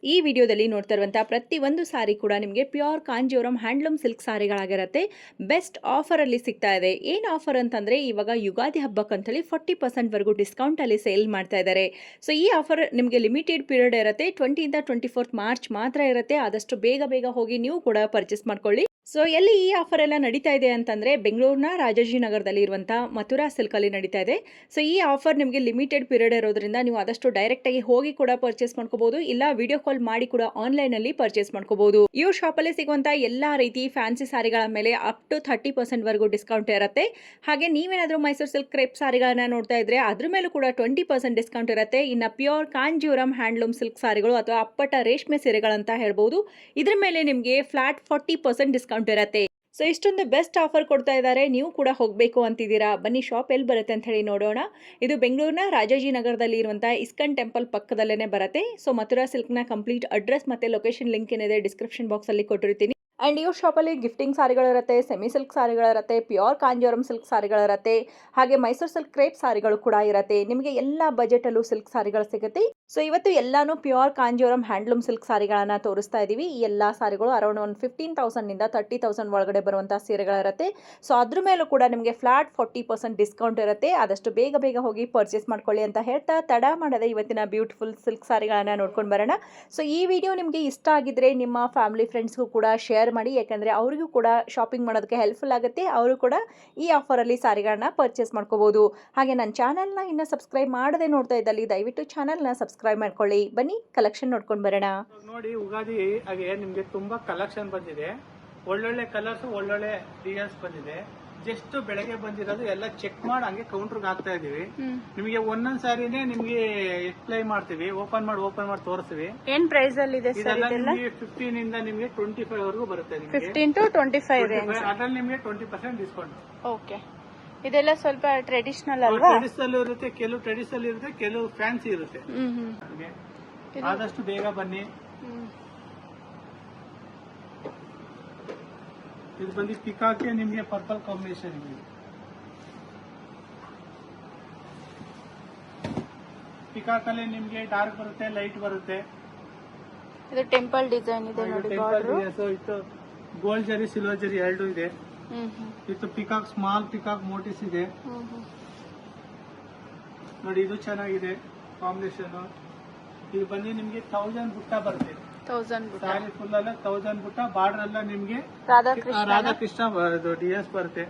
ಈ ವಿಡಿಯೋದಲ್ಲಿ ನೋಡ್ತಾ ಇರುವಂತಹ ಪ್ರತಿಯೊಂದು ಸಾರಿ ಕೂಡ ನಿಮಗೆ ಪ್ಯೂರ್ ಕಾಂಜೀವರಂ ಹ್ಯಾಂಡ್ಲೂಮ್ ಸಿಲ್ಕ್ ಸಾರಿಗಳಾಗಿರುತ್ತೆ. ಬೆಸ್ಟ್ ಆಫರ್ ಅಲ್ಲಿ ಸಿಗ್ತಾ ಇದೆ. ಏನು ಆಫರ್ ಅಂತಂದ್ರೆ ಇವಾಗ ಯುಗಾದಿ ಹಬ್ಬಕ್ಕಂತೇಳಿ 40% ವರೆಗೂ ಡಿಸ್ಕೌಂಟ್ ಅಲ್ಲಿ ಸೇಲ್ ಮಾಡ್ತಾ ಇದ್ದಾರೆ. ಸೊ ಈ ಆಫರ್ ನಿಮಗೆ ಲಿಮಿಟೆಡ್ ಪೀರಿಯಡ್ ಇರುತ್ತೆ. 20 ಇಂದ 24 ಮಾರ್ಚ್ ಮಾತ್ರ ಇರುತ್ತೆ. ಆದಷ್ಟು ಬೇಗ ಹೋಗಿ ನೀವು ಕೂಡ ಪರ್ಚೇಸ್ ಮಾಡ್ಕೊಳ್ಳಿ. ಸೊ ಎಲ್ಲಿ ಈ ಆಫರ್ ಎಲ್ಲ ನಡೀತಾ ಇದೆ ಅಂತಂದ್ರೆ ಬೆಂಗಳೂರಿನ ರಾಜಾಜಿನಗರದಲ್ಲಿ ಇರುವಂತಹ ಮಥುರಾ ಸಿಲ್ಕ್ ಅಲ್ಲಿ ನಡೀತಾ ಇದೆ. ಸೊ ಈ ಆಫರ್ ನಿಮಗೆ ಲಿಮಿಟೆಡ್ ಪೀರಿಯಡ್ ಇರೋದ್ರಿಂದ ನೀವು ಆದಷ್ಟು ಡೈರೆಕ್ಟ್ ಆಗಿ ಹೋಗಿ ಕೂಡ ಪರ್ಚೇಸ್ ಮಾಡ್ಕೋಬಹುದು, ಇಲ್ಲ ವಿಡಿಯೋ ಕಾಲ್ ಮಾಡಿ ಕೂಡ ಆನ್ಲೈನ್ ಅಲ್ಲಿ ಪರ್ಚೇಸ್ ಮಾಡ್ಕೋಬಹುದು. ಈ ಶಾಪ್ ಅಲ್ಲಿ ಸಿಗುವಂತಹ ಎಲ್ಲಾ ರೀತಿ ಫ್ಯಾನ್ಸಿ ಸಾರಿಗಳ ಮೇಲೆ ಅಪ್ ಟು 30% ವರೆಗೂ ಡಿಸ್ಕೌಂಟ್ ಇರುತ್ತೆ. ಹಾಗೆ ನೀವೇನಾದ್ರೂ ಮೈಸೂರು ಸಿಲ್ಕ್ ಕ್ರೇಪ್ ಸಾರಿಗಳನ್ನ ನೋಡ್ತಾ ಇದ್ರೆ ಅದ್ರ ಮೇಲೂ ಕೂಡ 20% ಡಿಸ್ಕೌಂಟ್ ಇರುತ್ತೆ. ಇನ್ನ ಪ್ಯೂರ್ ಕಾಂಜೀವರಂ ಹ್ಯಾಂಡ್ಲೂಮ್ ಸಿಲ್ಕ್ ಸಾರಿಗಳು ಅಥವಾ ಅಪ್ಪಟ ರೇಷ್ಮೆ ಸೀರೆಗಳಂತ ಹೇಳ್ಬಹುದು, ಇದ್ರ ಮೇಲೆ ನಿಮಗೆ ಫ್ಲಾಟ್ 40% ಡಿಸ್ಕೌಂಟ್ ಇರುತ್ತೆ. ಸೊ ಇಷ್ಟೊಂದು ಬೆಸ್ಟ್ ಆಫರ್ ಕೊಡ್ತಾ ಇದ್ದಾರೆ. ನೀವು ಕೂಡ ಹೋಗಬೇಕು ಅಂತಿದ್ದೀರಾ? ಬನ್ನಿ, ಶಾಪ್ ಎಲ್ಲಿ ಬರುತ್ತೆ ಅಂತ ಹೇಳಿ ನೋಡೋಣ. ಇದು ಬೆಂಗಳೂರಿನ ರಾಜಾಜಿನಗರದಲ್ಲಿ ಇರುವಂತಹ ಇಸ್ಕನ್ ಟೆಂಪಲ್ ಪಕ್ಕದಲ್ಲೇನೆ ಬರುತ್ತೆ. ಸೊ ಮಥುರಾ ಸಿಲ್ಕ್ನ ಕಂಪ್ಲೀಟ್ ಅಡ್ರೆಸ್ ಮತ್ತೆ ಲೊಕೇಶನ್ ಲಿಂಕ್ ಏನಿದೆ ಡಿಸ್ಕ್ರಿಪ್ಷನ್ ಬಾಕ್ಸ್ ಅಲ್ಲಿ ಕೊಟ್ಟಿರ್ತೀನಿ. ಅಂಡ್ ಈ ಶಾಪಲ್ಲಿ ಗಿಫ್ಟಿಂಗ್ ಸಾರಿಗಳಿರುತ್ತೆ, ಸೆಮಿ ಸಿಲ್ಕ್ ಸಾರಿಗಳಿರುತ್ತೆ, ಪ್ಯೂರ್ ಕಾಂಜೀವರಂ ಸಿಲ್ಕ್ ಸಾರಿಗಳಿರುತ್ತೆ, ಹಾಗೆ ಮೈಸೂರು ಸಿಲ್ಕ್ ಕ್ರೇಪ್ ಸಾರಿಗಳು ಕೂಡ ಇರುತ್ತೆ. ನಿಮಗೆ ಎಲ್ಲ ಬಜೆಟಲ್ಲೂ ಸಿಲ್ಕ್ ಸಾರಿಗಳು ಸಿಗುತ್ತೆ. ಸೊ ಇವತ್ತು ಎಲ್ಲಾನು ಪ್ಯೂರ್ ಕಾಂಜೀವರಂ ಹ್ಯಾಂಡ್ಲೂಮ್ ಸಿಲ್ಕ್ ಸಾರಿಗಳನ್ನ ತೋರಿಸ್ತಾ ಇದೀವಿ. ಈ ಎಲ್ಲ ಸಾರಿಗಳು ಅರೌಂಡ್ ಒಂದು 15,000 ಇಂದ 30,000 ಒಳಗಡೆ ಬರುವಂತಹ ಸೀರೆಗಳಿರುತ್ತೆ. ಸೊ ಅದ್ರ ಮೇಲೂ ಕೂಡ ನಿಮಗೆ ಫ್ಲಾಟ್ 40% ಡಿಸ್ಕೌಂಟ್ ಇರುತ್ತೆ. ಆದಷ್ಟು ಬೇಗ ಹೋಗಿ ಪರ್ಚೇಸ್ ಮಾಡ್ಕೊಳ್ಳಿ ಅಂತ ಹೇಳ್ತಾ ತಡ ಮಾಡದೆ ಇವತ್ತಿನ ಬ್ಯೂಟಿಫುಲ್ ಸಿಲ್ಕ್ ಸಾರಿಗಳನ್ನ ನೋಡ್ಕೊಂಡು ಬರೋಣ. ಸೊ ಈ ವಿಡಿಯೋ ನಿಮಗೆ ಇಷ್ಟ ಆಗಿದ್ರೆ ನಿಮ್ಮ ಫ್ಯಾಮಿಲಿ ಫ್ರೆಂಡ್ಸ್ಗೂ ಕೂಡ ಶೇರ್ ಮಾಡಿ, ಯಾಕಂದ್ರೆ ಅವರಿಗೂ ಕೂಡ ಶಾಪಿಂಗ್ ಮಾಡೋದಕ್ಕೆ ಹೆಲ್ಪ್ಫುಲ್ ಆಗುತ್ತೆ. ಅವರು ಕೂಡ ಈ ಆಫರ್ ಅಲ್ಲಿ ಸಾರಿಗಳನ್ನ ಪರ್ಚೇಸ್ ಮಾಡ್ಕೋಬಹುದು. ಹಾಗೆ ನನ್ನ ಚಾನೆಲ್ನ ಇನ್ನು ಸಬ್ಸ್ಕ್ರೈಬ್ ಮಾಡದೆ ನೋಡ್ತಾ ಇದ್ದಲ್ಲಿ ದಯವಿಟ್ಟು ಚಾನೆಲ್ನ ಸಬ್ಸ್ಕ್ರೈಬ್ ಮಾಡ್ಕೊಳ್ಳಿ. ಬನ್ನಿ ಕಲೆಕ್ಷನ್ ನೋಡ್ಕೊಂಡು ಬರೋಣ. ನೋಡಿ, ಉಗಾದಿ ಹಾಗೆ ನಿಮ್ಗೆ ತುಂಬಾ ಕಲೆಕ್ಷನ್ ಬಂದಿದೆ. ಒಳ್ಳೊಳ್ಳೆ ಕಲರ್ಸ್, ಒಳ್ಳೊಳ್ಳೆ ಡಿಸೈನ್ಸ್ ಬಂದಿದೆ. ಜಸ್ಟ್ ಬೆಳಗ್ಗೆ ಬಂದಿರೋದು ಎಲ್ಲ ಚೆಕ್ ಮಾಡಿ ಹಂಗೆ ಕೌಂಟರ್ಗೆ ಹಾಕ್ತಾ ಇದೀವಿ. ನಿಮಗೆ ಒಂದೊಂದ್ ಸಾರಿನೇ ನಿಮ್ಗೆ ಎಕ್ಸ್ಪ್ಲೈ ಮಾಡ್ತೀವಿ, ಓಪನ್ ಮಾಡಿ ತೋರಿಸ್ತೀವಿ. ಏನ್ ಪ್ರೈಸ್ ಅಲ್ಲಿ ಇದೆ ಸರ್? ಇದೆಲ್ಲ 15 ಇಂದ ನಿಮ್ಗೆ 25 ವರೆಗೂ ಬರುತ್ತೆ. 15 to 25 ರೇಂಜ್. ಅದ್ರಲ್ಲಿ ನಿಮ್ಗೆ 20% ಡಿಸ್ಕೌಂಟ್. ಓಕೆ, ಇದೆಲ್ಲ ಸ್ವಲ್ಪ ಟ್ರೆಡಿಷನಲ್ ಅಲ್ವಾ? ಟ್ರೆಡಿಷನಲ್ ಇರುತ್ತೆ, ಕೆಲವು ಟ್ರೆಡಿಷನಲ್ ಇರುತ್ತೆ, ಕೆಲವು ಫ್ಯಾನ್ಸಿ ಇರುತ್ತೆ. ಆದಷ್ಟು ಬೇಗ ಬನ್ನಿ. ಇದು ಬಂದು ಪಿಕಾಕ್ಕೆ ನಿಮ್ಗೆ ಪರ್ಪಲ್ ಕಾಂಬಿನೇಷನ್ ಇದೆ. ಪಿಕಾಕಲ್ಲಿ ನಿಮ್ಗೆ ಡಾರ್ಕ್ ಬರುತ್ತೆ, ಲೈಟ್ ಬರುತ್ತೆ. ಇದು ಟೆಂಪಲ್ ಡಿಸೈನ್ ಇದೆ ನೋಡಿ. ಇತ್ತು ಗೋಲ್ಡ್ ಜರಿ, ಸಿಲ್ವರ್ ಜರಿ ಎರಡು ಇದೆ. ಇತ್ತು ಪಿಕಾಕ್, ಸ್ಮಾಲ್ ಪಿಕಾಕ್ ಮೋಟಿಸ್ ಇದೆ ನೋಡಿ. ಇದು ಚೆನ್ನಾಗಿದೆ ಕಾಂಬಿನೇಷನ್. ಇದು ಬಂದು ನಿಮ್ಗೆ 1000 ಬುಟ್ಟ ಬರುತ್ತೆ. 1000 ಬುಟ್ಟ ಸಾರಿ ಫುಲ್ ಎಲ್ಲ 1000 ಬುಟ್ಟ. ಬಾರ್ಡರ್ ಎಲ್ಲ ನಿಮ್ಗೆ ರಾಧಾಕೃಷ್ಣ ಡಿಎಸ್ ಬರುತ್ತೆ.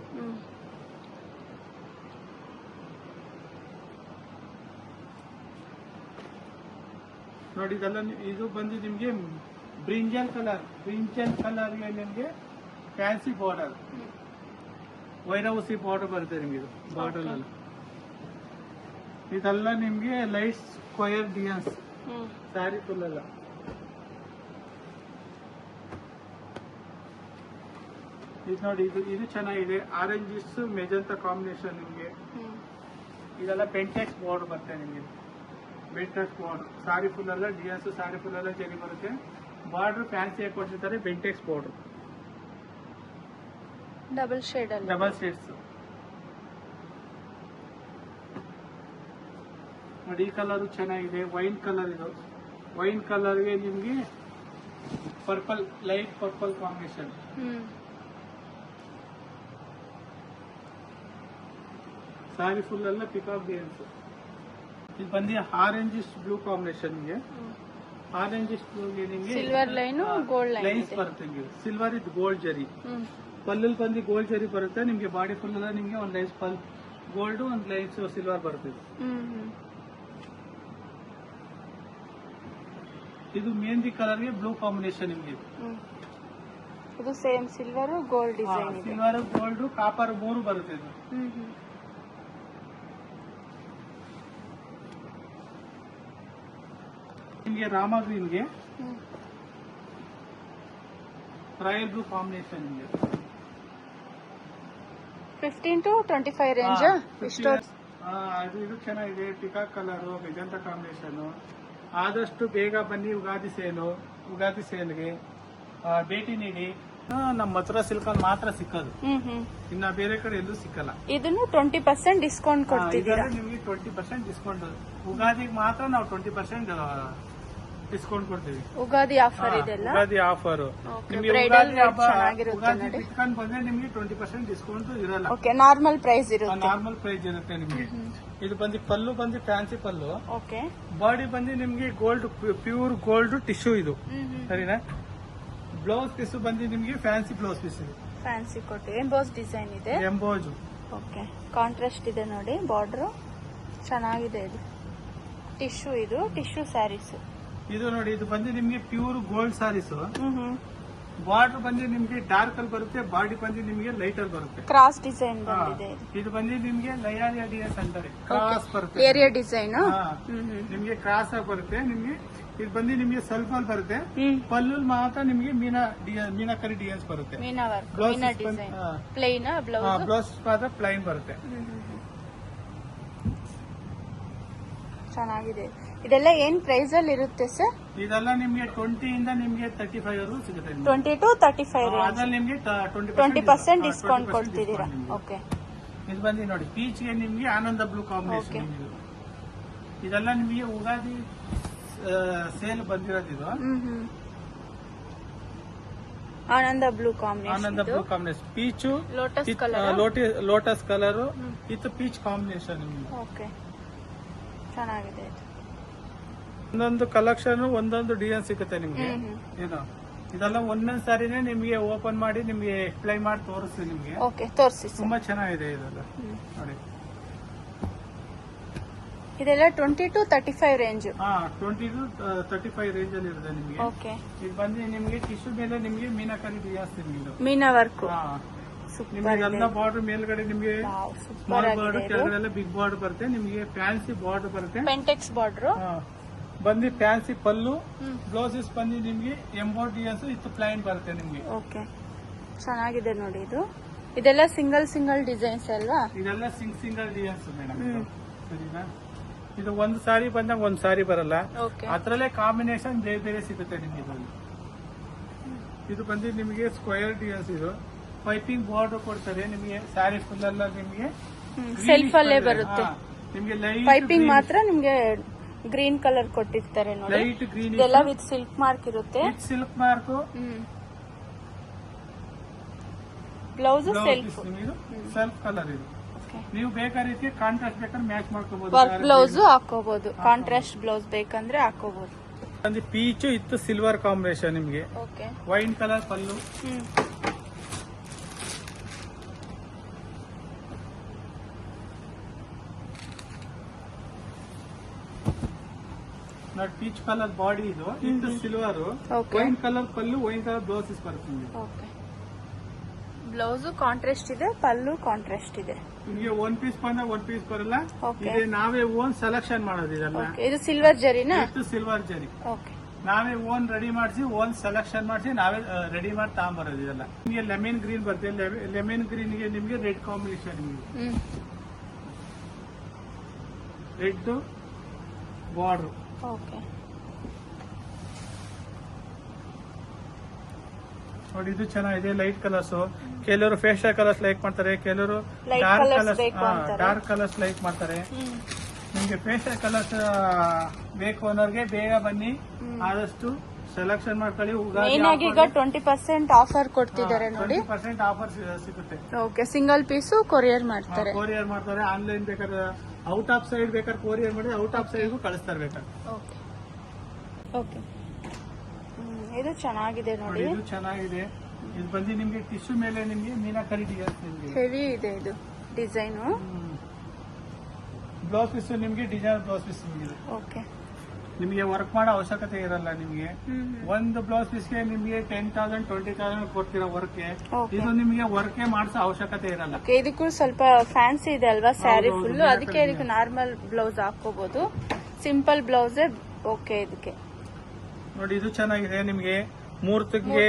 ನೋಡಿ, ಇದೆಲ್ಲ ಇದು ಬಂದು ನಿಮ್ಗೆ ಬ್ರಿಂಜಲ್ ಕಲರ್ಗೆ ನಿಮ್ಗೆ ಫ್ಯಾನ್ಸಿ ಬಾರ್ಡರ್, ವೈರೌಸಿ ಬಾರ್ಡರ್ ಬರುತ್ತೆ ನಿಮ್ಗೆ. ಇದು ಬಾರ್ಡರ್ ಎಲ್ಲ ಇದೆಲ್ಲ ನಿಮ್ಗೆ ಲೈಟ್ ಸ್ಕ್ವಯರ್ ಡಿಯನ್ಸ್ ಸ್ಯಾರಿ ಫುಲ್ ಎಲ್ಲ. ಇದು ನೋಡಿ, ಇದು ಚೆನ್ನಾಗಿದೆ. ಆರೆಂಜಸ್ ಮೆಜಂತ ಕಾಂಬಿನೇಷನ್ ನಿಮ್ಗೆ. ಇದೆಲ್ಲ ಬೆಂಟೆಕ್ಸ್ ಬಾರ್ಡರ್ ಬರುತ್ತೆ ನಿಮ್ಗೆ. ಬೆಂಟೆಕ್ಸ್ ಬಾರ್ಡರ್ ಸಾರಿ ಫುಲ್ ಎಲ್ಲ ಡಿಯನ್ಸ್, ಸಾರಿ ಫುಲ್ ಎಲ್ಲ ಜರಿ ಬರುತ್ತೆ. ಬಾರ್ಡರ್ ಫ್ಯಾನ್ಸಿ ಆಗಿ ಕೊಟ್ಟಿರ್ತಾರೆ. ಬೆಂಟೆಕ್ಸ್ ಬಾರ್ಡರ್ ಡಬಲ್ ಶೇಡ್ಸ್ ನೋಡಿ. ಈ ಕಲರ್ ಚೆನ್ನಾಗಿದೆ, ವೈನ್ ಕಲರ್. ಇದು ವೈನ್ ಕಲರ್ಗೆ ನಿಮ್ಗೆ ಪರ್ಪಲ್, ಲೈಟ್ ಪರ್ಪಲ್ ಕಾಂಬಿನೇಷನ್. ಸಾರಿ ಫುಲ್ ಎಲ್ಲ ಪಿಕಾಕ್ ಡಿಸೈನ್ಸ್. ಇದು ಬಂದು ಆರೆಂಜಿಶ್ ಬ್ಲೂ ಕಾಂಬಿನೇಷನ್. ಆರೆಂಜಿಶ್ ಬ್ಲೂಗೆ ನಿಮ್ಗೆ ಸಿಲ್ವರ್ ಲೈನ್, ಗೋಲ್ಡ್ ಲೈನ್ಸ್ ಬರುತ್ತೆ. ನಿಮ್ಗೆ ಸಿಲ್ವರ್ ಇದು ಗೋಲ್ಡ್ ಜರಿ. ಪಲ್ಲಲ್ಲಿ ಬಂದು ಗೋಲ್ಡ್ ಜರಿ ಬರುತ್ತೆ ನಿಮ್ಗೆ. ಬಾಡಿ ಫುಲ್ ಎಲ್ಲ ನಿಮ್ಗೆ ಒಂದು ಲೈನ್ಸ್ ಗೋಲ್ಡ್, ಒಂದು ಲೈನ್ಸ್ ಸಿಲ್ವರ್ ಬರುತ್ತೆ. ಇದು ಮೆಹಂದಿ ಕಲರ್ಗೆ ಬ್ಲೂ ಕಾಂಬಿನೇಷನ್ ನಿಮ್ಗೆ. ಇದು ಸೇಮ್ ಸಿಲ್ವರ್ ಗೋಲ್ಡ್ ಡಿಸೈನ್ ಇದೆ. ಸಿಲ್ವರ್, ಗೋಲ್ಡ್, ಕಾಪರ್ ಮೂರು ಬರುತ್ತೆ ಇದು. ನಿಮ್ಗೆ ರಾಮ ಗ್ರೀನ್ಗೆ ರಾಯಲ್ ಬ್ಲೂ ಕಾಂಬಿನೇಷನ್ ನಿಮ್ಗೆ. 15 to 25 ರೇಂಜ್. ಇದು ಚೆನ್ನಾಗಿದೆ. Peacock colour, ಮೆಜಂತ combination. ಆದಷ್ಟು ಬೇಗ ಬನ್ನಿ. ಉಗಾದಿ ಸೇಲ್ಗೆ ಭೇಟಿ ನೀಡಿ. ನಮ್ಮ ಮಥುರಾ ಸಿಲ್ಕ್ ಅಲ್ಲಿ ಮಾತ್ರ ಸಿಕ್ಕೋದು, ಇನ್ನ ಬೇರೆ ಕಡೆ ಎಲ್ಲೂ ಸಿಕ್ಕಲ್ಲ. ಇದನ್ನು 20% ಡಿಸ್ಕೌಂಟ್ ಕೊಡ್ತಿದ್ದೀರಾ? ನಿಮ್ಗೆ 20% ಡಿಸ್ಕೌಂಟ್. ಉಗಾದಿಗೆ ಮಾತ್ರ ನಾವು 20% ಡಿಸ್ಕೌಂಟ್ ಕೊಡ್ತೀವಿ. ಉಗಾದಿ ಆಫರ್ ಇದೆಲ್ಲ. ಉಗಾದಿ ಆಫರ್ Okay, ನಿಮ್ಗೆ bridal ಉಗಾದಿ wear ಹಬ್ಬ ಚೆನ್ನಾಗಿರುತ್ತೆ ಉಗಾದಿ ನೋಡಿ. ಬಿಟ್ಕೊಂಡ್ ಬಂದ್ರೆ ನಿಮ್ಗೆ 20% ಡಿಸ್ಕೌಂಟ್ ಇರಲ್ಲ. ಓಕೆ, ನಾರ್ಮಲ್ ಪ್ರೈಸ್ ಇರುತ್ತೆ. ನಾರ್ಮಲ್ ಪ್ರೈಸ್ ಇರುತ್ತೆ ನಿಮ್ಗೆ. ಇದು ಬಂದು ಪಲ್ಲು ಬಂದು ಫ್ಯಾನ್ಸಿ ಪಲ್ಲು. ಓಕೆ. ಬಾಡಿ ಬಂದು ನಿಮ್ಗೆ ಗೋಲ್ಡ್ ಪ್ಯೂರ್ ಗೋಲ್ಡ್ ಟಿಶ್ಯೂ ಇದು, ಸರಿನಾ? ಬ್ಲೌಸ್ ಪೀಸ್ ಬಂದು ನಿಮ್ಗೆ ಫ್ಯಾನ್ಸಿ ಬ್ಲೌಸ್ ಪೀಸ್ ಇದು, ಫ್ಯಾನ್ಸಿ ಕೊಟ್ಟು ಎಂಬೋಸ್ ಡಿಸೈನ್ ಇದೆ. ಎಂಬೋಜು. ಓಕೆ, ಕಾಂಟ್ರಾಸ್ಟ್ ಇದೆ ನೋಡಿ, ಬಾರ್ಡರ್ ಚೆನ್ನಾಗಿದೆ. ಇದು ಟಿಶ್ಯೂ, ಇದು ಟಿಶ್ಯೂ ಸ್ಯಾರೀಸ್. ಇದು ನೋಡಿ, ಇದು ಬಂದು ನಿಮ್ಗೆ ಪ್ಯೂರ್ ಗೋಲ್ಡ್ ಸಾರೀಸ್. ಬಾರ್ಡರ್ ಬಂದು ನಿಮ್ಗೆ ಡಾರ್ಕ್ ಅಲ್ಲಿ ಬರುತ್ತೆ, ಬಾಡಿ ಬಂದು ನಿಮ್ಗೆ ಲೈಟ್ ಅಲ್ಲಿ ಬರುತ್ತೆ. ಕ್ರಾಸ್ ಡಿಸೈನ್ ಬಂದಿದೆ. ಇದು ಬಂದು ನಿಮ್ಗೆ ಲಯಾರಿಯಾ ಡಿಎಸ್ ಅಂತಾರೆ, ಕ್ರಾಸ್ ಬರುತ್ತೆ. ಏರಿಯಾ ಡಿಸೈನ್ ನಿಮ್ಗೆ ಕ್ರಾಸ್ ಆಗಿ ಬರುತ್ತೆ. ನಿಮ್ಗೆ ಇದು ಬಂದು ನಿಮ್ಗೆ ಸ್ವಲ್ಪ ಅಲ್ಲಿ ಬರುತ್ತೆ. ಪಲ್ಲು ಮಾತ್ರ ನಿಮ್ಗೆ ಮೀನಾಕರಿ ಡಿಎಸ್ ಬರುತ್ತೆ. Meena work, Blouse meena is design. ಹಾ. Plain blouse. ಬ್ಲೌಸ್ ಮಾತ್ರ ಪ್ಲೈನ್ ಬರುತ್ತೆ. ಚೆನ್ನಾಗಿದೆ. ಇದೆಲ್ಲ ಏನ್ ಪ್ರೈಸ್ ಅಲ್ಲಿ ಇರುತ್ತೆ ಸರ್? ಇದೆಲ್ಲ ನಿಮ್ಗೆ 20 ಇಂದ ನಿಮ್ಗೆ 35 ವರೆಗೂ ಸಿಗುತ್ತೆ. 20 to 35 ರೇಂಜ್. ಅದ್ರಲ್ಲಿ ನಿಮ್ಗೆ 20% ಡಿಸ್ಕೌಂಟ್ ಕೊಡ್ತಿದ್ದೀರಾ. ಓಕೆ. ಇದು ಬಂದು ನೋಡಿ, ಪೀಚ್ ಗೆ ನಿಮ್ಗೆ ಆನಂದ ಬ್ಲೂ ಕಾಂಬಿನೇಷನ್. ಇದೆಲ್ಲ ನಿಮ್ಗೆ ಉಗಾದಿ ಸೇಲ್ ಬಂದಿರೋದು. ಇದು Ananda blue Ananda blue combination. Combination, peach lotus colour. Lotus colour with peach combination ನಿಮ್ಗೆ. ಓಕೆ, ಚೆನ್ನಾಗಿದೆ. ಒಂದೊಂದು ಕಲೆಕ್ಷನ್ ಒಂದೊಂದು ಡಿಸೈನ್ ಸಿಗುತ್ತೆ ನಿಮ್ಗೆ. ಏನು ಇದೆಲ್ಲ ಒಂದೊಂದ್ ಸಾರಿನೇ ನಿಮ್ಗೆ ಓಪನ್ ಮಾಡಿ ನಿಮ್ಗೆ ಎಕ್ಸ್ಪ್ಲೈನ್ ಮಾಡಿ ತೋರಿಸ್ತೀವಿ ನಿಮ್ಗೆ. ಓಕೆ, ತೋರಿಸಿ. ತುಂಬಾ ಚೆನ್ನಾಗಿದೆ ಇದೆಲ್ಲ ನೋಡಿ. ಇದೆಲ್ಲ 20 to 35 ರೇಂಜ್. 20 to 35 ರೇಂಜ್ ಅಲ್ಲಿ ಇರುತ್ತೆ ನಿಮ್ಗೆ. ಓಕೆ. ಇದು ಬಂದು ನಿಮ್ಗೆ ಟಿಶ್ಯೂ ಮೇಲೆ ನಿಮ್ಗೆ ಮೀನಾಕರಿ ಜಾಸ್ತಿ ನಿಮ್ಗೆ. ಮೀನಾ ವರ್ಕ್. ನಿಮ್ಗೆ ಎಲ್ಲ ಬಾರ್ಡರ್ ಮೇಲ್ಗಡೆ ನಿಮ್ಗೆ ಸೂಪರ್ ಸ್ಮಾಲ್ ಆಗಿದೆ. ಬಾರ್ಡರ್, ಕೆಳಗಡೆಲ್ಲ ಬಿಗ್ ಬಾರ್ಡರ್ ಬರುತ್ತೆ. ನಿಮ್ಗೆ ಫ್ಯಾನ್ಸಿ ಬಾರ್ಡರ್ ಬರುತ್ತೆ. ಪೆಂಟೆಕ್ಸ್ ಬಾರ್ಡರ್. ಬಂದು ಫ್ಯಾನ್ಸಿ ಪಲ್ಲು, ಬ್ಲೌಸಸ್ ಬಂದು ನಿಮ್ಗೆ ಎಂಬೋಡಿಯನ್ಸ್ ಇತ್ತು ಪ್ಲೈನ್ ಬರುತ್ತೆ ನಿಮ್ಗೆ. ಓಕೆ, ಚೆನ್ನಾಗಿದೆ ನೋಡಿ. ಇದು ಇದೆಲ್ಲ ಸಿಂಗಲ್ ಡಿಸೈನ್ಸ್ ಅಲ್ವಾ? ಇದೆಲ್ಲ ಸಿಂಗಲ್ ಡಿಸೈನ್ಸ್ ಮೇಡಮ್, ಸರಿನಾ? ಇದು ಒಂದು ಸಾರಿ ಬಂದಾಗ ಒಂದ್ ಸಾರಿ ಬರಲ್ಲ. ಓಕೆ. ಅದ್ರಲ್ಲೇ ಕಾಂಬಿನೇಷನ್ ಬೇರೆ ಬೇರೆ ಸಿಗುತ್ತೆ ನಿಮ್ಗೆ. ಇದರಲ್ಲಿ ಇದು ಬಂದು ನಿಮಗೆ ಸ್ಕ್ವೇರ್ ಡಿಸೈನ್ಸ್. ಇದು ಪೈಪಿಂಗ್ ಬಾರ್ಡರ್ ಕೊಡ್ತಾರೆ ನಿಮಗೆ. ಸ್ಯಾರಿ ಫುಲ್ ಎಲ್ಲ ನಿಮ್ಗೆ ಸೆಲ್ಫ್ ಅಲ್ಲೇ ಬರುತ್ತೆ. ನಿಮ್ಗೆ ಲೈಟ್ ಪೈಪಿಂಗ್ ಮಾತ್ರ ನಿಮ್ಗೆ ಗ್ರೀನ್ ಕಲರ್ ಕೊಟ್ಟಿರ್ತಾರೆ ನೋಡಿ. ಲೈಟ್ ಗ್ರೀನ್ ಇದೆಲ್ಲ ವಿತ್ ಸಿಲ್ಕ್ ಮಾರ್ಕ್ ಇರುತ್ತೆ. Silk mark. Blouse self. Self colour ಇದು. ನೀವು ಬೇಕಾದ್ರೆ ಕಾಂಟ್ರಾಸ್ಟ್ ಬೇಕಾದ್ರೆ ಮ್ಯಾಚ್ ಮಾಡ್ಕೋಬಹುದು. ವರ್ಕ್ ಬ್ಲೌಸ್ ಹಾಕೋಬಹುದು. ಕಾಂಟ್ರಾಸ್ಟ್ ಬ್ಲೌಸ್ ಬೇಕಂದ್ರೆ ಹಾಕೋಬಹುದು. ಒಂದು ಪೀಚು ಇತ್ತು ಸಿಲ್ವರ್ ಕಾಂಬಿನೇಷನ್ ನಿಮ್ಗೆ. ಓಕೆ. ವೈನ್ ಕಲರ್ ಪಲ್ಲು. ನೋಡಿ, ಪೀಚ್ ಕಲರ್ ಬಾಡಿ ಇದು ಇತ್ತು ಸಿಲ್ವರ್. ವೈನ್ ಕಲರ್ ಪಲ್ಲು, ವೈನ್ ಕಲರ್ ಬ್ಲೌಸಸ್ ಬರುತ್ತೆ. ಓಕೆ. ಬ್ಲೌಸ್ ಕಾಂಟ್ರಾಸ್ಟ್ ಇದೆ, ಪಲ್ಲು ಕಾಂಟ್ರಾಸ್ಟ್ ಇದೆ. ನಿಮಗೆ ಒನ್ ಪೀಸ್ ಬಂದ ಒನ್ ಪೀಸ್ ಬರಲ್ಲ. Okay. ಇದು ನಾವೇ ಓನ್ ಸೆಲೆಕ್ಷನ್ ಮಾಡೋದು. ಇದೆಲ್ಲ ಇದು ಸಿಲ್ವರ್ ಜರಿನಾ? ಇದು ಸಿಲ್ವರ್ ಜರಿ. ಓಕೆ. ನಾವೇ ಓನ್ ರೆಡಿ ಮಾಡಿಸಿ, ಓನ್ ಸೆಲೆಕ್ಷನ್ ಮಾಡಿಸಿ ನಾವೇ ರೆಡಿ ಮಾಡಿ ತಗೊಂಬರೋದು. ಇದೆಲ್ಲ ನಿಮಗೆ ಲೆಮನ್ ಗ್ರೀನ್ ಬರುತ್ತೆ. ಲೆಮನ್ ಗ್ರೀನ್ ಗೆ ನಿಮಗೆ ರೆಡ್ ಕಾಂಬಿನೇಷನ್. ನಿಮಗೆ ರೆಡ್ ಬಾರ್ಡರ್. ಓಕೆ. ನೋಡಿ, ಇದು ಚೆನ್ನಾಗಿದೆ. Light colours. ಕೆಲವರು ಫೇಶಿಯಲ್ ಕಲರ್ಸ್ ಲೈಕ್ ಮಾಡ್ತಾರೆ, ಕೆಲವರು Light ಡಾರ್ಕ್ colours ಕಲರ್ಸ್ ಬೇಕು ಅಂತಾರೆ. ಡಾರ್ಕ್ ಕಲರ್ಸ್ ಲೈಕ್ ಮಾಡ್ತಾರೆ. ನಿಮ್ಗೆ ಫೇಶಿಯಲ್ ಕಲರ್ಸ್ ಬೇಕು ಅನ್ನೋರ್ಗೆ ಬೇಗ ಬನ್ನಿ, ಆದಷ್ಟು ಸೆಲೆಕ್ಷನ್ ಮಾಡ್ಕೊಳ್ಳಿ. ಮೇನ್ ಆಗಿ ಈಗ 20% ಆಫರ್ ಕೊಡ್ತಿದ್ದಾರೆ ನೋಡಿ. 20% ಆಫರ್ ಸಿಗುತ್ತೆ. ಓಕೆ. ಸಿಂಗಲ್ ಪೀಸು ಕೊರಿಯರ್ ಮಾಡ್ತಾರೆ. ಕೊರಿಯರ್ ಮಾಡ್ತಾರೆ. ಆನ್ಲೈನ್ ಬೇಕಾದ್ರೆ ಔಟ್ ಆಫ್ ಸೈಡ್ ಬೇಕಾದ್ರೆ ಕೊರಿಯರ್ ಮಾಡಿ ಔಟ್ ಆಫ್ ಸೈಡ್ಗೂ ಕಳಿಸ್ತಾರೆ ಬೇಕಾದ್ರೆ. ಓಕೆ. ಓಕೆ. ಇದು ಚೆನ್ನಾಗಿದೆ ನೋಡಿ. ನೋಡಿ, ಇದು ಚೆನ್ನಾಗಿದೆ. ಇದು ಬಂದು ನಿಮ್ಗೆ ಟಿಶ್ಯೂ ಮೇಲೆ ನಿಮ್ಗೆ ಮೀನಾಕರಿ ಡಿಸೈನ್ ನಿಮ್ಗೆ ಹೆವಿ ಇದೆ ಇದು ಡಿಸೈನು. ಬ್ಲೌಸ್ ಪೀಸ್ ನಿಮ್ಗೆ ಡಿಸೈನ್ ಬ್ಲೌಸ್ ಪೀಸ್ ನಿಮಗೆ. ಓಕೆ. ನಿಮಗೆ ವರ್ಕ್ ಮಾಡೋ ಅವಶ್ಯಕತೆ ಇರಲ್ಲ. ನಿಮಗೆ ಒಂದು ಬ್ಲೌಸ್ ಪೀಸ್ಗೆ ನಿಮಗೆ 10,000 20,000 ಕೊಡ್ತಿರೋ ವರ್ಕ್. Okay. ಇದು ನಿಮಗೆ ವರ್ಕ್ ಮಾಡಿಸೋ ಅವಶ್ಯಕತೆ ಇರಲ್ಲ. ಓಕೆ. ಇದಕ್ಕೂ ಸ್ವಲ್ಪ ಫ್ಯಾನ್ಸಿ ಇದೆ ಅಲ್ವಾ ಸ್ಯಾರಿ ಹೌದು, ಫುಲ್. ಅದಕ್ಕೆ ಇದಕ್ಕೆ ನಾರ್ಮಲ್ ಬ್ಲೌಸ್ ಹಾಕೋಬಹುದು. Simple blouse okay. ಇದಕ್ಕೆ ನೋಡಿ, ಇದು ಚೆನ್ನಾಗಿದೆ. ನಿಮ್ಗೆ ಮುಹೂರ್ತಕ್ಕೆ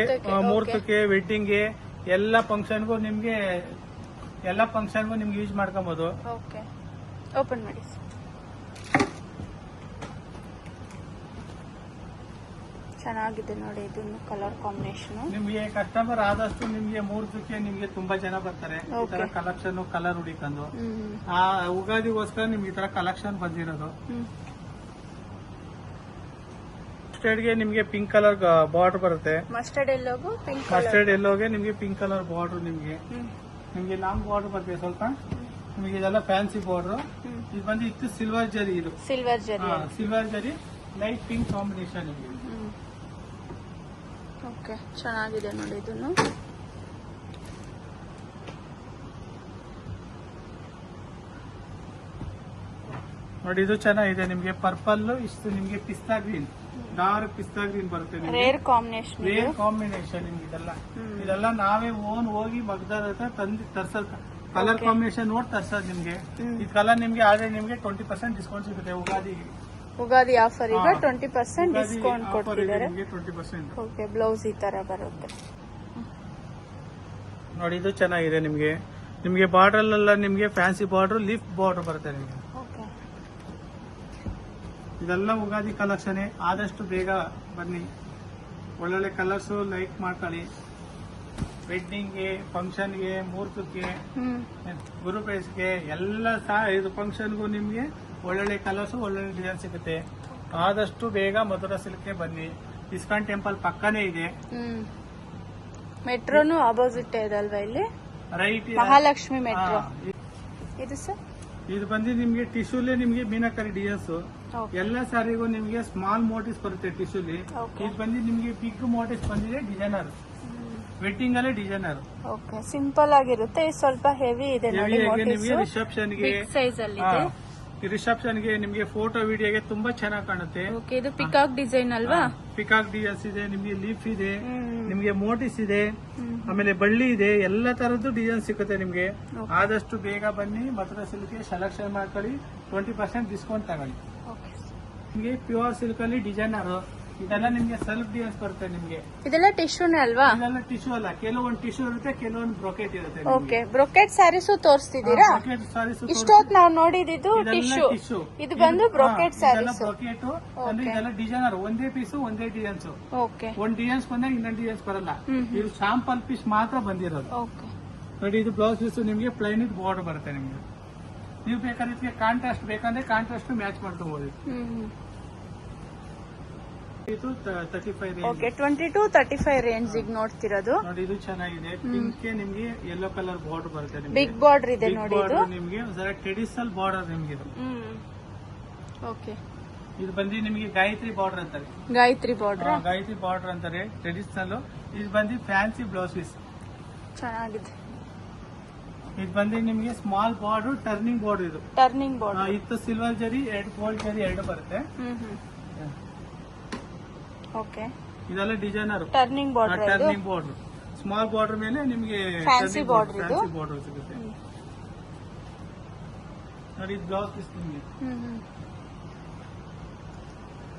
okay. ವೆಡ್ಡಿಂಗ್ಗೆ ಎಲ್ಲ ಫಂಕ್ಷನ್ಗೂ ನಿಮ್ಗೆ ಯೂಸ್ ಮಾಡ್ಕೊಬಹುದು. ಓಕೆ. ಓಪನ್ ಮಾಡಿ. ಚೆನ್ನಾಗಿದೆ ನೋಡಿ. ಇದನ್ನು ಕಲರ್ ಕಾಂಬಿನೇಷನ್. ನಿಮ್ಗೆ ಕಸ್ಟಮರ್ ಆದಷ್ಟು ನಿಮ್ಗೆ ಮುಹೂರ್ತಕ್ಕೆ ನಿಮ್ಗೆ ತುಂಬಾ ಜನ ಬರ್ತಾರೆ. ಈ ತರ ಕಲೆಕ್ಷನ್ ಕಲರ್ ಹುಡಿಕೊಂಡು ಆ ಉಗಾದಿಗೋಸ್ಕರ ನಿಮ್ಗೆ ಈ ತರ ಕಲೆಕ್ಷನ್ ಬಂದಿರೋದು. ಮಸ್ಟರ್ಡ್ಗೆ ನಿಮ್ಗೆ ಪಿಂಕ್ ಕಲರ್ ಬಾರ್ಡರ್ ಬರುತ್ತೆ. ಮಸ್ಟರ್ಡ್ ಎಲ್ಲೋಗು ಪಿಂಕ್ ಮಸ್ಟರ್ಡ್ ಎಲ್ಲೋಗೆ ನಿಮ್ಗೆ ಪಿಂಕ್ ಕಲರ್ ಬಾರ್ಡರ್ ನಿಮ್ಗೆ ಲಾಂಗ್ ಬಾರ್ಡರ್ ಬರುತ್ತೆ ಸ್ವಲ್ಪ. ನಿಮಗೆ ಇದೆಲ್ಲ ಫ್ಯಾನ್ಸಿ ಬಾರ್ಡರ್. ಇದು ಬಂದು ಇತ್ತು ಸಿಲ್ವರ್ ಜರಿ. ಇದು ಸಿಲ್ವರ್ ಜರಿ. ಸಿಲ್ವರ್ ಜರಿ ಲೈಟ್ ಪಿಂಕ್ ಕಾಂಬಿನೇಷನ್. ಓಕೆ, ಚೆನ್ನಾಗಿದೆ ನೋಡಿ ಇದನ್ನು. ನೋಡಿ ಇದು ಚೆನ್ನಾಗಿದೆ ನಿಮ್ಗೆ. ಪರ್ಪಲ್ ಇಷ್ಟು ನಿಮ್ಗೆ ಪಿಸ್ತಾ ಗ್ರೀನ್, ಡಾರ್ಕ್ ಪಿಸ್ತಾ ಗ್ರೀನ್ ಬರುತ್ತೆ. Rare combination. ರೇರ್ ಕಾಂಬಿನೇಷನ್ ನಿಮ್ಗೆ ಇದೆಲ್ಲ ನಾವೇ ಓನ್ ಹೋಗಿ ಮಗ್ದಾರ ಹತ್ರ ತಂದು ತರ್ಸೋದು. ಕಲರ್ ಕಾಂಬಿನೇಷನ್ ನೋಡಿ ತರ್ಸೋದು ನಿಮ್ಗೆ. ಈ ಕಲರ್ ನಿಮ್ಗೆ ಆಲ್ರೆಡಿ ನಿಮ್ಗೆ 20% ಡಿಸ್ಕೌಂಟ್ ಸಿಗುತ್ತೆ ಉಗಾದಿ ಆಫರ್ ಈಗ 20% ಡಿಸ್ಕೌಂಟ್ ಕೊಡ್ತಿದ್ದಾರೆ. 20%. ಓಕೆ, ಬ್ಲೌಸ್ ಈ ತರ ಬರುತ್ತೆ ನೋಡಿ. ಇದು ಚೆನ್ನಾಗಿದೆ ನಿಮ್ಗೆ. ನಿಮ್ಗೆ ಬಾರ್ಡರ್ ಎಲ್ಲ ನಿಮ್ಗೆ ಫ್ಯಾನ್ಸಿ ಬಾರ್ಡರ್, ಲೀಫ್ ಬಾರ್ಡರ್ ಬರುತ್ತೆ ನಿಮ್ಗೆ. ಓಕೆ, ಇದೆಲ್ಲ ಉಗಾದಿ ಕಲೆಕ್ಷನ್. ಆದಷ್ಟು ಬೇಗ ಬನ್ನಿ. ಒಳ್ಳೊಳ್ಳೆ ಕಲರ್ಸ್ ಲೈಕ್ ಮಾಡ್ಕೊಳ್ಳಿ. ವೆಡ್ಡಿಂಗ್ಗೆ, ಫಂಕ್ಷನ್ಗೆ, ಮುಹೂರ್ತಕ್ಕೆ, ಗುರುಪೇಸ್ಗೆ ಎಲ್ಲ ಸಹ ಇದು ಫಂಕ್ಷನ್ಗೂ ನಿಮ್ಗೆ ಒಳ್ಳೊಳ್ಳೆ ಕಲರ್ಸ್ ಒಳ್ಳೊಳ್ಳೆ ಡಿಸೈನ್ ಸಿಗುತ್ತೆ. ಆದಷ್ಟು ಬೇಗ ಮಧುರಾ ಸಿಲ್ಕ್ಗೆ ಬನ್ನಿ. ಇಸ್ಕಾನ್ ಟೆಂಪಲ್ ಪಕ್ಕನೇ ಇದೆ. ಮೆಟ್ರೋನು ಅಪೋಸಿಟ್ ಇದೆ ಅಲ್ವಾ ಇಲ್ಲಿ? Right, Mahalakshmi metro. ಇದು ಸರ್ ಇದು ಬಂದು ನಿಮ್ಗೆ ಟಿಶ್ಯೂಲಿ ನಿಮ್ಗೆ ಮೀನಾಕರಿ ಡಿಸೈನ್ಸ್. ಎಲ್ಲ ಸಾರಿಗೂ ನಿಮ್ಗೆ ಸ್ಮಾಲ್ ಮೋಟಿವ್ಸ್ ಬರುತ್ತೆ ಟಿಶ್ಯೂಲಿ. ಇದು ಬಂದು ನಿಮ್ಗೆ ಬಿಗ್ ಮೋಟಿವ್ಸ್ ಬಂದಿದೆ ಡಿಸೈನರ್. ವೆಡ್ಡಿಂಗ್ ಅಲ್ಲೇ ಡಿಸೈನರ್. ಓಕೆ, ಸಿಂಪಲ್ ಆಗಿರುತ್ತೆ. ಇದು ಸ್ವಲ್ಪ ಹೆವಿ ಇದೆ ನೋಡಿ. ನಿಮ್ಗೆ ರಿಸೆಪ್ಷನ್ಗೆ, ಸೈಜ್ ಅಲ್ಲಿ ಇದೆ. ರಿಸೆಪ್ಷನ್ಗೆ ನಿಮ್ಗೆ ಫೋಟೋ ವಿಡಿಯೋಗೆ ತುಂಬಾ ಚೆನ್ನಾಗಿ ಕಾಣುತ್ತೆ. ಓಕೆ, ಇದು ಪಿಕಾಕ್ ಡಿಸೈನ್ ಅಲ್ವಾ? ಪಿಕಾಕ್ ಡಿಸೈನ್ಸ್ ಇದೆ ನಿಮ್ಗೆ, ಲೀಫ್ ಇದೆ ನಿಮ್ಗೆ, ಮೋಟಿಸ್ ಇದೆ, ಆಮೇಲೆ ಬಳ್ಳಿ ಇದೆ. ಎಲ್ಲ ತರದ್ದು ಡಿಸೈನ್ ಸಿಗುತ್ತೆ ನಿಮ್ಗೆ. ಆದಷ್ಟು ಬೇಗ ಬನ್ನಿ. ಮಧುರಾ ಸಿಲ್ಕ್ಗೆ ಸೆಲೆಕ್ಷನ್ ಮಾಡ್ಕೊಳ್ಳಿ. 20% ಡಿಸ್ಕೌಂಟ್ ತಗೊಳ್ಳಿ. ನಿಮ್ಗೆ ಪ್ಯೂರ್ ಸಿಲ್ಕ್ ಅಲ್ಲಿ ಡಿಸೈನರ್. ಇದೆಲ್ಲ ನಿಮ್ಗೆ ಸೆಲ್ಫ್ ಡಿಸೈನ್ಸ್ ಬರುತ್ತೆ ನಿಮ್ಗೆ. ಇದೆಲ್ಲ ಟಿಶ್ಯೂನೇ ಅಲ್ವಾ? ಇದೆಲ್ಲ ಟಿಶ್ಯೂ ಅಲ್ಲ, ಕೆಲವೊಂದು ಟಿಶ್ಯೂ ಇರುತ್ತೆ, ಕೆಲವೊಂದು ಬ್ರೊಕೆಟ್ ಇರುತ್ತೆ. ಓಕೆ, ಬ್ರೊಕೆಟ್ ಸ್ಯಾರೀಸು ತೋರಿಸ್ತಿದ್ದೀರಾ? ಇಷ್ಟೊತ್ತು ನಾವು ನೋಡಿದ್ದು ಟಿಶ್ಯೂ. ಇದು ಬಂದು ಬ್ರೊಕೆಟ್ ಸ್ಯಾರೀಸ್. ಬ್ರೊಕೆಟ್ ಅಂದ್ರೆ ಇದೆಲ್ಲ ಡಿಸೈನರ್. ಒಂದೇ ಪೀಸು ಒಂದೇ ಡಿಸೈನ್ಸ್. ಓಕೆ, ಒಂದ್ ಡಿಸೈನ್ಸ್ ಬಂದಾಗ ಇನ್ನೊಂದು ಡಿಸೈನ್ಸ್ ಬರಲ್ಲ. ಇದು ಶಾಂಪಲ್ ಪೀಸ್ ಮಾತ್ರ ಬಂದಿರೋದು. ಓಕೆ ನೋಡಿ, ಇದು ಬ್ಲೌಸ್ ಪೀಸ್ ನಿಮ್ಗೆ ಪ್ಲೈನ್ ಇದು ಬಾರ್ಡರ್ ಬರುತ್ತೆ ನಿಮ್ಗೆ. ನೀವು ಬೇಕಾದ್ರೆ ಇದಕ್ಕೆ ಕಾಂಟ್ರಾಸ್ಟ್ ಬೇಕಂದ್ರೆ ಕಾಂಟ್ರಾಸ್ಟ್ ಮ್ಯಾಚ್ ಮಾಡ್ಕೋಬಹುದು. ಇದು 35 ರೇಂಜ್. ಓಕೆ, 20 to 35 ರೇಂಜ್ ಈಗ ನೋಡ್ತಿರೋದು. ನೋಡಿ, ಇದು ಚೆನ್ನಾಗಿದೆ. ಪಿಂಕ್ ಗೆ ನಿಮ್ಗೆ ಯೆಲ್ಲೋ ಕಲರ್ ಬಾರ್ಡರ್ ಬರುತ್ತೆ ನಿಮ್ಗೆ. ಬಿಗ್ ಬಾರ್ಡರ್ ಇದೆ ನೋಡಿ. ಇದು ನಿಮ್ಗೆ ಟ್ರೆಡಿಷನಲ್ ಬಾರ್ಡರ್ ನಿಮ್ಗೆ. ಇದು ಓಕೆ, ಇದು ಬಂದು ನಿಮ್ಗೆ ಗಾಯತ್ರಿ ಬಾರ್ಡರ್ ಅಂತಾರೆ. ಗಾಯತ್ರಿ ಬಾರ್ಡರ್. ಗಾಯತ್ರಿ ಬಾರ್ಡರ್ ಅಂತಾರೆ ಟ್ರೆಡಿಷನಲ್. ಇದು ಬಂದು ಫ್ಯಾನ್ಸಿ ಬ್ಲೌಸ್ ಪೀಸ್. ಚೆನ್ನಾಗಿದೆ. ಇದು ಬಂದು ನಿಮ್ಗೆ ಸ್ಮಾಲ್ ಬಾರ್ಡರ್, ಟರ್ನಿಂಗ್ ಬಾರ್ಡರ್. ಇದು ಟರ್ನಿಂಗ್ ಬಾರ್ಡರ್. ಇತ್ತು ಸಿಲ್ವರ್ ಜರಿ, ಗೋಲ್ಡ್ ಜರಿ ಎರಡು ಬರುತ್ತೆ. ಓಕೆ, ಇದೆಲ್ಲ designer. Turning border. Turning border, small border ಮೇಲೆ ನಿಮ್ಗೆ ಫ್ಯಾನ್ಸಿ ಬಾರ್ಡರ್. ಇದು ಬಾರ್ಡರ್ ಸಿಗುತ್ತೆ ನೋಡಿ. ಇದು ಬ್ಲೌಸ್ ಪೀಸ್ ನಿಮ್ಗೆ.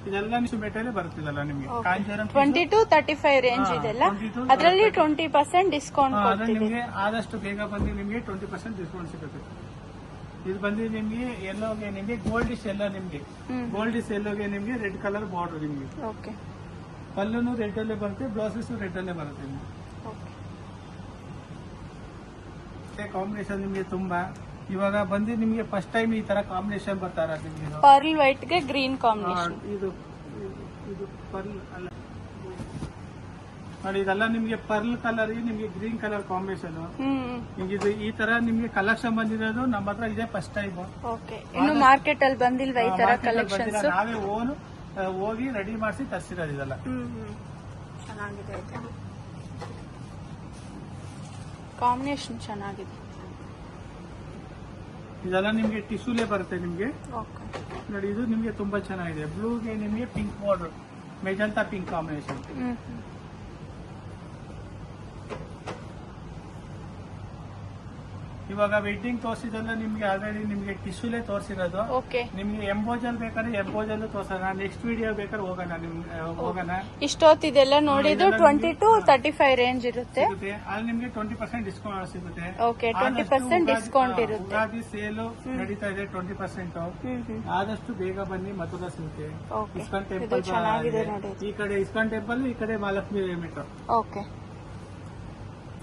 ಇದೆಲ್ಲ ಮೆಟೀರಿಯಲ್ ಬರ್ತಿದಲ್ಲ ನಿಮ್ಗೆ. ಕಾಂಜೀವರಂ 20 to 35 ರೇಂಜ್ ಇದೆಲ್ಲ. ಅದರಲ್ಲಿ 20% ಡಿಸ್ಕೌಂಟ್ ಕೊಡ್ತೀವಿ. ನಿಮ್ಗೆ ಆದಷ್ಟು ಬೇಗ ಬಂದು ನಿಮ್ಗೆ 20% ಡಿಸ್ಕೌಂಟ್ ಸಿಗುತ್ತೆ. ಇದು ಬಂದು ನಿಮ್ಗೆ ಎಲ್ಲೋಗೆ ನಿಮ್ಗೆ ಗೋಲ್ಡಿಶ್ ಎಲ್ಲ ನಿಮ್ಗೆ. ಗೋಲ್ಡಿಶ್ ಎಲ್ಲೋಗೆ ನಿಮ್ಗೆ ರೆಡ್ ಕಲರ್ ಬಾರ್ಡರ್ ನಿಮ್ಗೆ. ಓಕೆ, ಪಲ್ಲುನು ರೆಡ್ ಅಲ್ಲೇ ಬರುತ್ತೆ, ಬ್ಲೌಸಸ್ ರೆಡ್ ಅಲ್ಲೇ ಬರುತ್ತೆ ನಿಮ್ಗೆ. ಕಾಂಬಿನೇಷನ್ ನಿಮ್ಗೆ ತುಂಬಾ. ಇವಾಗ ಬಂದು ನಿಮ್ಗೆ ಫಸ್ಟ್ ಟೈಮ್ ಈ ತರ ಕಾಂಬಿನೇಷನ್ ಬರ್ತಾರ ನಿಮ್ಗೆ. ಪರ್ಲ್ ವೈಟ್ ಗೆ ಗ್ರೀನ್ ಕಾಂಬಿನೇಷನ್. ಇದು ಪರ್ಲ್ ಅಲ್ಲ ನೋಡಿ. ಇದೆಲ್ಲ ನಿಮ್ಗೆ ಪರ್ಲ್ ಕಲರ್, ನಿಮ್ಗೆ ಗ್ರೀನ್ ಕಲರ್ ಕಾಂಬಿನೇಷನ್. ನಿಮ್ಗೆ ಇದು ಈ ತರ ನಿಮ್ಗೆ ಕಲೆಕ್ಷನ್ ಬಂದಿರೋದು ನಮ್ಮ ಹತ್ರ ಇದೆ ಫಸ್ಟ್ ಟೈಮ್. ಓಕೆ, ಇನ್ನು ಮಾರ್ಕೆಟ್ ಅಲ್ಲಿ ಬಂದಿಲ್ವಾ ಈ ತರ ಕಲೆಕ್ಷನ್ಸ್? ನಾವೇ ಓನ್ ಹೋಗಿ ರೆಡಿ ಮಾಡಿಸಿ ತರಿಸಿರೋದು ಇದೆಲ್ಲ. ಚೆನ್ನಾಗಿದೆ. ಕಾಂಬಿನೇಷನ್ ಚೆನ್ನಾಗಿದೆ. ಇದೆಲ್ಲ ನಿಮ್ಗೆ ಟಿಶ್ಯೂಲೇ ಬರುತ್ತೆ ನಿಮ್ಗೆ. ಓಕೆ, ನೋಡಿ, ಇದು ನಿಮ್ಗೆ ತುಂಬಾ ಚೆನ್ನಾಗಿದೆ. ಬ್ಲೂಗೆ ನಿಮ್ಗೆ pink border, magenta pink combination. ಇವಾಗ ವೆಡ್ಡಿಂಗ್ ತೋರಿಸಿದಲ್ಲ ನಿಮ್ಗೆ ಆಲ್ರೆಡಿ ನಿಮ್ಗೆ ಟಿಶ್ಯೂಲೇ ತೋರಿಸಿರೋದು. ಓಕೆ, ನಿಮ್ಗೆ ಎಂಬೋಜಲ್ ಬೇಕಾದ್ರೆ ಎಂಬೋಜಲ್ ತೋರ್ಸೋಣ. ನೆಕ್ಸ್ಟ್ ವಿಡಿಯೋ ಬೇಕಾದ್ರೆ ಹೋಗೋಣ. ಇಷ್ಟೊತ್ತಿದೆಲ್ಲ ನೋಡಿದ್ದು 20 to 35 ರೇಂಜ್ ಇರುತ್ತೆ. ಅಲ್ಲಿ ನಿಮ್ಗೆ 20% ಡಿಸ್ಕೌಂಟ್ ಸಿಗುತ್ತೆ. ಓಕೆ, 20% ಡಿಸ್ಕೌಂಟ್ ಇರುತ್ತೆ. ಉಗಾದಿ ಸೇಲ್ ನಡೀತಾ ಇದೆ 20%. ಆದಷ್ಟು ಬೇಗ ಬನ್ನಿ ಮಧುರಾ ಸಿಲ್ಕ್ಗೆ. ಇಸ್ಕಾನ್ ಟೆಂಪಲ್ ಈ ಕಡೆ, ಇಸ್ಕಾನ್ ಟೆಂಪಲ್ ಈ ಕಡೆ ಮಹಾಲಕ್ಷ್ಮಿ ಮೆಟ್ರೋ. ಓಕೆ,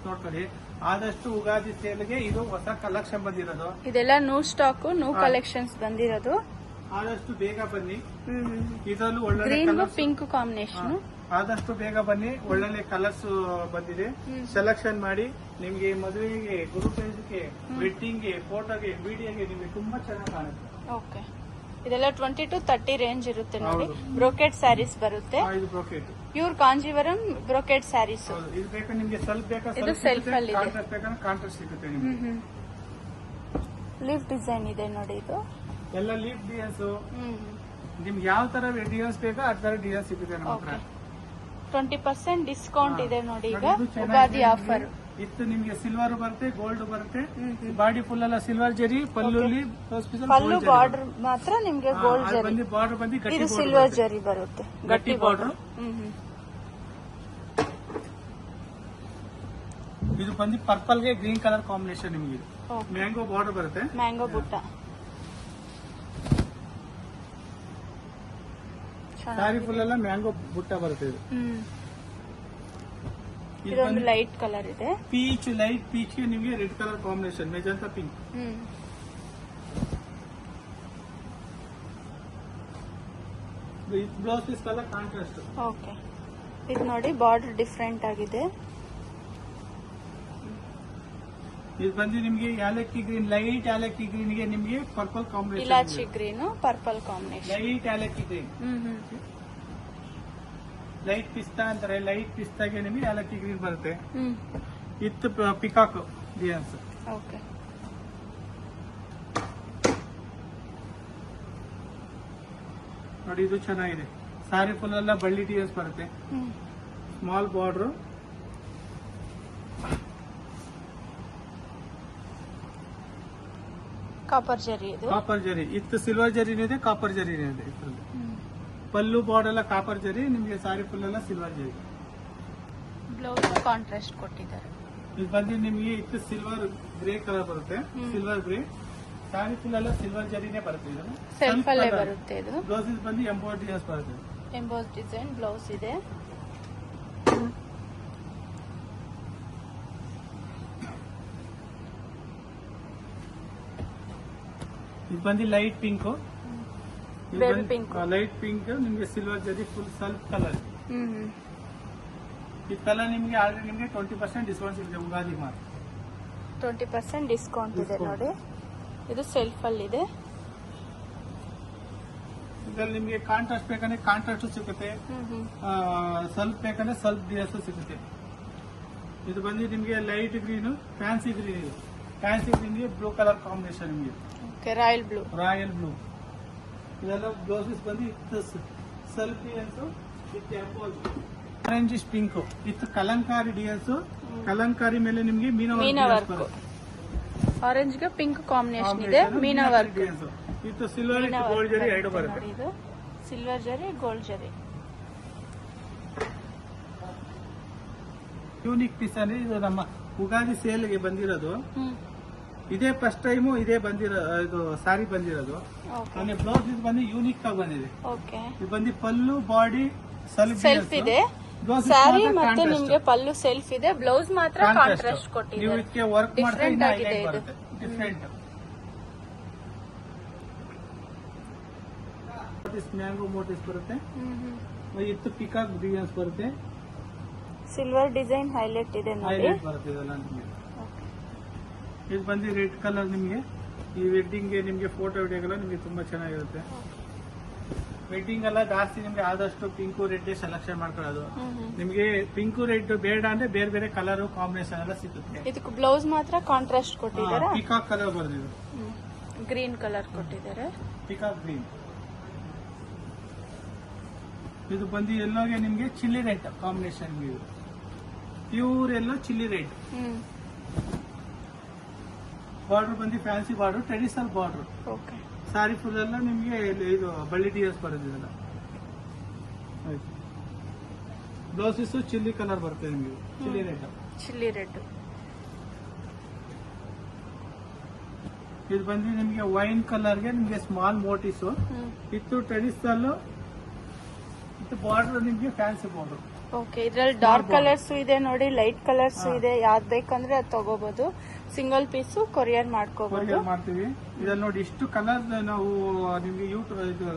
ನೋಡ್ಕೊಳ್ಳಿ. ಆದಷ್ಟು ಉಗಾದಿ ಸೇಲ್ಗೆ ಇದು ಹೊಸ ಕಲೆಕ್ಷನ್ ಬಂದಿರೋದು. ಇದೆಲ್ಲ ನ್ಯೂ ಸ್ಟಾಕ್, ನ್ಯೂ ಕಲೆಕ್ಷನ್ಸ್ ಬಂದಿರೋದು. ಆದಷ್ಟು ಬೇಗ ಬನ್ನಿ. ಹ್ಮ್ ಇದರಲ್ಲೂ ಒಳ್ಳೆ ಗ್ರೀನ್ ಕಲರ್ಸ್, ಪಿಂಕ್ ಕಾಂಬಿನೇಷನ್. ಆದಷ್ಟು ಬೇಗ ಬನ್ನಿ. ಒಳ್ಳೊಳ್ಳೆ ಕಲರ್ಸ್ ಬಂದಿದೆ. ಸೆಲೆಕ್ಷನ್ ಮಾಡಿ ನಿಮ್ಗೆ ಮದುವೆಗೆ, ಗುರುಪೂಜೆಗೆ, ವೆಡ್ಡಿಂಗ್ಗೆ, ಫೋಟೋಗೆ, ವಿಡಿಯೋಗೆ ನಿಮ್ಗೆ ತುಂಬಾ ಚೆನ್ನಾಗಿ ಕಾಣುತ್ತೆ. ಓಕೆ, ಇದೆಲ್ಲ 20 to 30 ರೇಂಜ್ ಇರುತ್ತೆ ನೋಡಿ. ಹೌದು. ಬ್ರೋಕೆಟ್ ಸ್ಯಾರೀಸ್ ಬರುತ್ತೆ. ಇದು brocade. Pure Kanjeevaram brocade sarees. ಇದು ಬೇಕಾ ನಿಮ್ಗೆ ಸ್ವಲ್ಪ ಬೇಕಾ ಇದು self ಅಲ್ಲಿ ಇದೆ. ಕಾಂಟ್ರಾಸ್ಟ್ ಬೇಕಾದ್ರೆ ಕಾಂಟ್ರಾಸ್ಟ್ ಸಿಗುತ್ತೆ ನಿಮ್ಗೆ. ಲೀಫ್ ಡಿಸೈನ್ ಇದೆ ನೋಡಿ ಇದು. ಎಲ್ಲ ಲೀಫ್ ಡಿಸೈನ್ಸ್ ನಿಮ್ಗೆ ಯಾವ ತರ ಡಿಸೈನ್ಸ್ ಬೇಕಾ ಆ ತರ ಡಿಸೈನ್ ಸಿಗುತ್ತೆ ನಮ್ಮ ಹತ್ರ. 20% ಡಿಸ್ಕೌಂಟ್ ಇದೆ ನೋಡಿ ಈಗ ಇದು ಚೆನ್ನಾಗಿದೆ. ಉಗಾದಿ ಆಫರ್. ಇತ್ತು ನಿಮ್ಗೆ ಸಿಲ್ವರ್ ಬರುತ್ತೆ, ಗೋಲ್ಡ್ ಬರುತ್ತೆ. ಬಾಡಿ ಫುಲ್ ಎಲ್ಲ ಸಿಲ್ವರ್ ಜರಿ, ಪಲ್ಲುಲಿ ಪಲ್ಲು ಬಾರ್ಡರ್ ಮಾತ್ರ ನಿಮ್ಗೆ ಗೋಲ್ಡ್ ಜರಿ. ಬಾರ್ಡರ್ ಬಂದು ಇದು ಗಟ್ಟಿ ಸಿಲ್ವರ್ ಜರಿ ಬರುತ್ತೆ, ಗಟ್ಟಿ ಬಾರ್ಡರ್. ಇದು ಬಂದು ಪರ್ಪಲ್ ಗೆ ಗ್ರೀನ್ ಕಲರ್ ಕಾಂಬಿನೇಷನ್ ನಿಮ್ಗೆ. ಮ್ಯಾಂಗೋ ಬಾರ್ಡರ್ ಬರುತ್ತೆ, ಮ್ಯಾಂಗೋ ಬುಟ್ಟ. ಸಾರಿ ಫುಲ್ ಎಲ್ಲ ಮ್ಯಾಂಗೋ ಬುಟ್ಟ ಬರುತ್ತೆ. ಇದು ಇದೊಂದು ಲೈಟ್ ಕಲರ್ ಇದೆ. ಪೀಚ್, ಲೈಟ್ ಪೀಚ್ ಗೆ ನಿಮ್ಗೆ red colour combination, magenta pink. Blouse piece colour contrast. Okay, ಇದು ನೋಡಿ ಬಾರ್ಡರ್ ಡಿಫ್ರೆಂಟ್ ಆಗಿದೆ. ಇದು ಬಂದು ನಿಮ್ಗೆ ಯಾಲಕ್ಕಿ ಗ್ರೀನ್, ಲೈಟ್ ಯಾಲಕ್ಕಿ ಗ್ರೀನ್ ಗೆ ನಿಮ್ಗೆ ಪರ್ಪಲ್ ಕಾಂಬಿನೇಷನ್. ಇಲಾಚಿ ಗ್ರೀನ್ ಪರ್ಪಲ್ ಕಾಂಬಿನೇಷನ್. ಲೈಟ್ ಯಾಲಕ್ಕಿ ಗ್ರೀನ್, ಲೈಟ್ ಪಿಸ್ತಾ ಅಂತಾರೆ. ಲೈಟ್ ಪಿಸ್ತಾಗೆ ನಿಮ್ಗೆ ಯಾಲಕ್ಕಿ ಗ್ರೀನ್ ಬರುತ್ತೆ. ಇತ್ತು ಪಿಕಾಕ್ ಡಿಸೈನ್ಸ್. ಓಕೆ, ನೋಡಿ ಇದು ಚೆನ್ನಾಗಿದೆ. ಸಾರಿ ಫುಲ್ ಎಲ್ಲ ಬಳ್ಳಿ ಡಿಸೈನ್ಸ್ ಬರುತ್ತೆ. ಸ್ಮಾಲ್ ಬಾರ್ಡರ್, ಕಾಪರ್ ಜರಿ ಇದು. ಕಾಪರ್ ಜರಿ ಇತ್ತು, ಸಿಲ್ವರ್ ಜರಿನೂ ಇದೆ, ಕಾಪರ್ ಜರಿನೂ ಇದೆ. ಇದ್ರಲ್ಲಿ ಪಲ್ಲು ಬಾರ್ಡರ್ ಎಲ್ಲ ಕಾಪರ್ ಜರಿ, ನಿಮ್ಗೆ ಸಾರಿ ಫುಲ್ ಎಲ್ಲ ಸಿಲ್ವರ್ ಜರಿ. ಬ್ಲೌಸ್ ಕಾಂಟ್ರಾಸ್ಟ್ ಕೊಟ್ಟಿದ್ದಾರೆ. ಇದು ಬಂದು ನಿಮ್ಗೆ ಇತ್ತು ಸಿಲ್ವರ್ ಗ್ರೇ ಕಲರ್ ಬರುತ್ತೆ, ಸಿಲ್ವರ್ ಗ್ರೇ. ಸಾರಿ ಫುಲ್ ಎಲ್ಲ ಸಿಲ್ವರ್ ಜರಿನೇ ಬರುತ್ತೆ. ಇದು ಸೆಲ್ಫ್ ಅಲ್ಲೇ ಬರುತ್ತೆ. ಇದು ಬ್ಲೌಸ್ ಬಂದು ಎಂಬೋರ್ಡ್ ಡಿಸೈನ್ಸ್ ಬರುತ್ತೆ. ಎಂಬೋಸ್ ಡಿಸೈನ್ ಬ್ಲೌಸ್ ಇದೆ. ಇದು ಬಂದು light pink, baby pink. Light pink ನಿಮ್ಗೆ ಸಿಲ್ವರ್ ಜರಿ ಫುಲ್ ಸೆಲ್ಫ್ ಕಲರ್. ಈ ಕಲರ್ ನಿಮ್ಗೆ ಆಲ್ರೆಡಿ ನಿಮ್ಗೆ 20% ಡಿಸ್ಕೌಂಟ್ ಸಿಗುತ್ತೆ ಉಗಾದಿ ಮಾತ್ರ. 20% ಡಿಸ್ಕೌಂಟ್ ಇದೆ ನೋಡಿ. ಇದು ಸೆಲ್ಫ್ ಅಲ್ಲಿ ಇದೆ. ಇದ್ರಲ್ಲಿ ನಿಮ್ಗೆ ಕಾಂಟ್ರಾಸ್ಟ್ ಬೇಕಂದ್ರೆ ಕಾಂಟ್ರಾಸ್ಟ್ ಸಿಗುತ್ತೆ, ಸ್ವಲ್ಪ ಬೇಕಂದ್ರೆ ಸ್ವಲ್ಪ ಡಿಸೈನ್ಸ್ ಸಿಗುತ್ತೆ. ಇದು ಬಂದು ನಿಮ್ಗೆ ಲೈಟ್ ಗ್ರೀನ್, ಫ್ಯಾನ್ಸಿ ಗ್ರೀನ್. ಇದು ಫ್ಯಾನ್ಸಿ ಗ್ರೀನ್ಗೆ ಬ್ಲೂ ಕಲರ್ ಕಾಂಬಿನೇಷನ್ ನಿಮ್ಗೆ. Royal blue. Royal blue. ಇದೆಲ್ಲ ಬ್ಲೌಸಸ್ ಬಂದು ಇತ್ತು ಸ್ವಲ್ಪ designs with emboss. Orange pink ಇತ್ತು ಕಲಂಕಾರಿ ಡಿಸೈನ್ಸ್. ಕಲಂಕಾರಿ ಮೇಲೆ ನಿಮ್ಗೆ ಮೀನಾ ವರ್ಕ್. ಆರೆಂಜ್ ಗೆ ಪಿಂಕ್ ಕಾಂಬಿನೇಷನ್ ಇದೆ, ಮೀನಾ ವರ್ಕ್. ಇತ್ತು ಸಿಲ್ವರ್ ಗೋಲ್ಡ್ ಜರಿ ಎರಡು ಬರುತ್ತೆ. ಇದು ಸಿಲ್ವರ್ ಜರಿ, ಗೋಲ್ಡ್ ಜರಿ. ಯೂನಿಕ್ ಪೀಸ್ ಅಂದ್ರೆ ಇದು ನಮ್ಮ ಉಗಾದಿ ಸೇಲ್ಗೆ ಬಂದಿರೋದು. ಇದೇ ಫಸ್ಟ್ ಟೈಮು ಇದೇ ಇದು ಸಾರಿ ಬಂದಿರೋದು. ಅಂದ್ರೆ ಬ್ಲೌಸ್ ಇದು ಬಂದು ಯೂನಿಕ್ ಆಗಿ ಬಂದಿದೆ. ಓಕೆ, ಇದು ಬಂದು ಪಲ್ಲು ಬಾಡಿ ಸೆಲ್ಫ್ ಇದೆ. ಸ್ಯಾರಿ ಮತ್ತೆ ನಿಮ್ಗೆ ಪಲ್ಲು ಸೆಲ್ಫ್ ಇದೆ, ಬ್ಲೌಸ್ ಮಾತ್ರ ಕಾಂಟ್ರಾಸ್ಟ್ ನೀವು ಕೊಟ್ಟಿದ್ದಾರೆ. ಇದಕ್ಕೆ ವರ್ಕ್ ಮಾಡಿದ್ರೆ ಡಿಫ್ರೆಂಟ್ ಆಗಿದೆ ಇದು. ಡಿಫ್ರೆಂಟ್. ಮ್ಯಾಂಗೋ ಮೋಟಿವ್ಸ್ ಬರುತ್ತೆ. ಇತ್ತು ಪಿಕಾಕ್ ಡಿಸೈನ್ಸ್ ಬರುತ್ತೆ. ಸಿಲ್ವರ್ ಡಿಸೈನ್ ಹೈಲೈಟ್ ಇದೆ ನೋಡಿ. ಹೈಲೈಟ್ ಬರುತ್ತೆ ಇದೆಲ್ಲ ನಿಮಗೆ. ಇದು ಬಂದು ರೆಡ್ ಕಲರ್ ನಿಮಗೆ. ಈ ವೆಡ್ಡಿಂಗ್ ನಿಮ್ಗೆ ಫೋಟೋ ವಿಡಿಯೋಗೆಲ್ಲ ನಿಮ್ಗೆ ತುಂಬಾ ಚೆನ್ನಾಗಿರುತ್ತೆ. ವೆಡ್ಡಿಂಗ್ ಎಲ್ಲ ಜಾಸ್ತಿ ನಿಮ್ಗೆ ಆದಷ್ಟು ಪಿಂಕು ರೆಡ್ ಸೆಲೆಕ್ಷನ್ ಮಾಡ್ಕೊಳ್ಳೋದು. ನಿಮ್ಗೆ ಪಿಂಕು ರೆಡ್ ಬೇಡ ಅಂದ್ರೆ ಬೇರೆ ಬೇರೆ ಕಲರ್ ಕಾಂಬಿನೇಷನ್ ಎಲ್ಲ ಸಿಗುತ್ತೆ. ಇದಕ್ಕೆ ಬ್ಲೌಸ್ ಮಾತ್ರ ಕಾಂಟ್ರಾಸ್ಟ್ ಕೊಟ್ಟಿದ್ದಾರೆ. ಪಿಕಾಕ್ ಕಲರ್ ಬರ್ದಿದೆ, ಗ್ರೀನ್ ಕಲರ್ ಕೊಟ್ಟಿದ್ದಾರೆ. Peacock green. ಇದು ಬಂದು ಎಲ್ಲೋಗೆ ನಿಮ್ಗೆ chilli red combination. Pure yellow chilli red. Border ಬಂದು fancy border, traditional border. Okay, sari full ಎಲ್ಲ ನಿಮ್ಗೆ ಇದು ಬಳ್ಳಿ ಡಿಸೈನ್ಸ್ ಬರೋದಿಲ್ಲ. ಬ್ಲೌಸಸ್ ಚಿಲ್ಲಿ ಕಲರ್ ಬರ್ತದೆ ನಿಮ್ಗೆ, ಚಿಲ್ಲಿ ರೆಡ್. Chilli red. ಇದು ಬಂದು ನಿಮ್ಗೆ ವೈನ್ ಕಲರ್ಗೆ ನಿಮ್ಗೆ ಸ್ಮಾಲ್ ಮೋಟಿವ್ಸ್ ಇತ್ತು. ಟ್ರೆಡಿಷನಲ್ ಇತ್ತು. ಬಾರ್ಡರ್ ನಿಮ್ಗೆ ಫ್ಯಾನ್ಸಿ ಬಾರ್ಡರ್. ಓಕೆ, ಇದ್ರಲ್ಲಿ ಡಾರ್ಕ್ ಕಲರ್ಸ್ ಇದೆ ನೋಡಿ, ಲೈಟ್ ಕಲರ್ಸ್ ಇದೆ. ಯಾವ್ದು ಬೇಕಂದ್ರೆ ಅದು ತಗೋಬಹುದು. ಸಿಂಗಲ್ ಪೀಸು ಕೊರಿಯರ್ ಮಾಡ್ಕೋಬಹುದು. ಕೊರಿಯರ್ ಮಾಡ್ತೀವಿ. ಇದ್ರಲ್ಲಿ ನೋಡಿ ಇಷ್ಟು ಕಲರ್ ನಾವು ನಿಮ್ಗೆ ಇದು